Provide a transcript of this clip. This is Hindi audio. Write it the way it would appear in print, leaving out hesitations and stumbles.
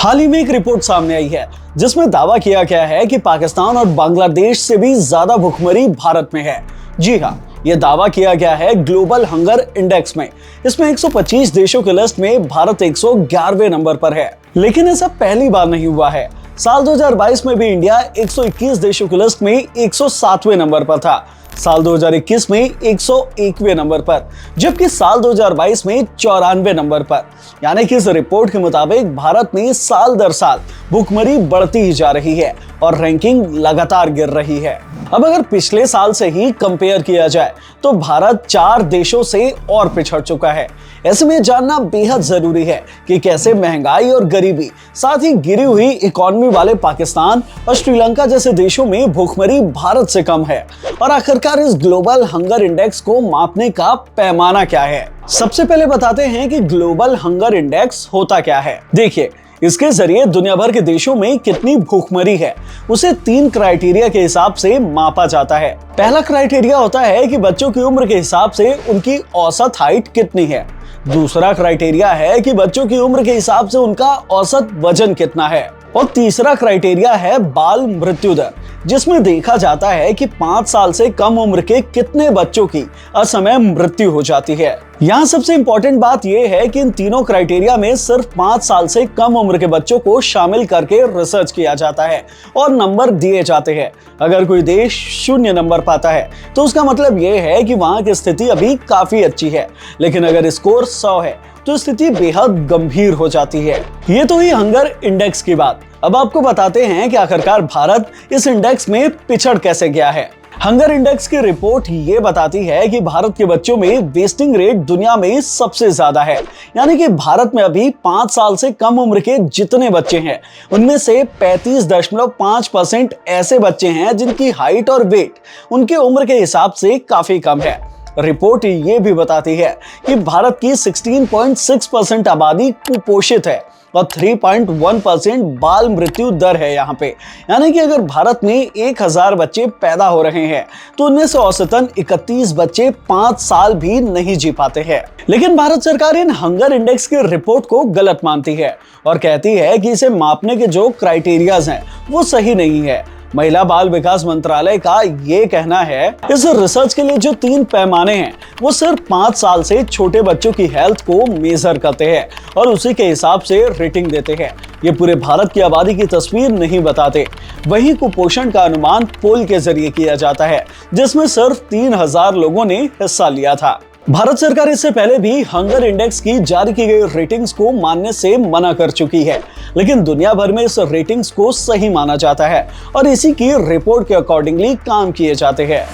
हाल ही में एक रिपोर्ट सामने आई है जिसमें दावा किया गया है कि पाकिस्तान और बांग्लादेश से भी ज्यादा भुखमरी भारत में है। जी हाँ, यह दावा किया गया है ग्लोबल हंगर इंडेक्स में। इसमें 125 देशों की लिस्ट में भारत 111वें नंबर पर है। लेकिन ऐसा पहली बार नहीं हुआ है। साल 2022 में भी इंडिया 121 देशों की लिस्ट में 107वें नंबर पर था। साल 2021 में 101वें नंबर पर, जबकि साल 2022 में 94वें नंबर पर। यानी कि इस रिपोर्ट के मुताबिक भारत में साल दर साल भुखमरी बढ़ती ही जा रही है और रैंकिंग लगातार गिर रही है। अब अगर पिछले साल से ही कंपेयर किया जाए तो भारत 4 देशों से और पिछड़ चुका है। ऐसे में जानना बेहद जरूरी है कि कैसे महंगाई और गरीबी, साथ ही गिरी हुई इकोनॉमी वाले पाकिस्तान और श्रीलंका जैसे देशों में भुखमरी भारत से कम है, और आखिरकार इस ग्लोबल हंगर इंडेक्स को मापने का पैमाना क्या है। सबसे पहले बताते हैं कि ग्लोबल हंगर इंडेक्स होता क्या है। देखिए, इसके जरिए दुनिया भर के देशों में कितनी भूखमरी है उसे 3 क्राइटेरिया के हिसाब से मापा जाता है। पहला क्राइटेरिया होता है कि बच्चों की उम्र के हिसाब से उनकी औसत हाइट कितनी है। दूसरा क्राइटेरिया है कि बच्चों की उम्र के हिसाब से उनका औसत वजन कितना है। और तीसरा क्राइटेरिया है बाल मृत्यु दर, जिसमें देखा जाता है कि 5 साल से कम उम्र के कितने बच्चों की असमय मृत्यु हो जाती है। यहाँ सबसे इंपॉर्टेंट बात यह है कि इन तीनों क्राइटेरिया में सिर्फ 5 साल से कम उम्र के बच्चों को शामिल करके रिसर्च किया जाता है और नंबर दिए जाते हैं। अगर कोई देश 0 नंबर पाता है तो उसका मतलब यह है कि वहां की स्थिति अभी काफी अच्छी है, लेकिन अगर स्कोर 100 है तो स्थिति बेहद गंभीर हो जाती है। ये तो ही हंगर इंडेक्स की बात। अब आपको बताते हैं कि आखिरकार भारत इस इंडेक्स में पिछड़ कैसे गया है। हंगर इंडेक्स की रिपोर्ट ये बताती है कि भारत के बच्चों में वेस्टिंग रेट दुनिया में सबसे ज्यादा है। यानी कि भारत में अभी 5 साल से कम उम्र के जितने बच्चे हैं उनमें से 35.5% ऐसे बच्चे हैं जिनकी हाइट और वेट उनके उम्र के हिसाब से काफी कम है। रिपोर्ट ये भी बताती है कि भारत की 16.6% आबादी कुपोषित है और 3.1% बाल मृत्यु दर है यहाँ पे। यानी कि अगर भारत में 1000 बच्चे पैदा हो रहे हैं तो उनमें से औसतन 31 बच्चे 5 साल भी नहीं जी पाते हैं। लेकिन भारत सरकार इन हंगर इंडेक्स की रिपोर्ट को गलत मानती है और कहती है कि इसे मापने के जो क्राइटेरियाज हैं वो सही नहीं है। महिला बाल विकास मंत्रालय का ये कहना है, इस रिसर्च के लिए जो 3 पैमाने हैं वो सिर्फ 5 साल से छोटे बच्चों की हेल्थ को मेजर करते हैं और उसी के हिसाब से रेटिंग देते हैं। ये पूरे भारत की आबादी की तस्वीर नहीं बताते। वही कुपोषण का अनुमान पोल के जरिए किया जाता है, जिसमें सिर्फ 3000 लोगों ने हिस्सा लिया था। भारत सरकार इससे पहले भी हंगर इंडेक्स की जारी की गई रेटिंग्स को मानने से मना कर चुकी है, लेकिन दुनिया भर में इस रेटिंग्स को सही माना जाता है और इसी की रिपोर्ट के अकॉर्डिंगली काम किए जाते हैं।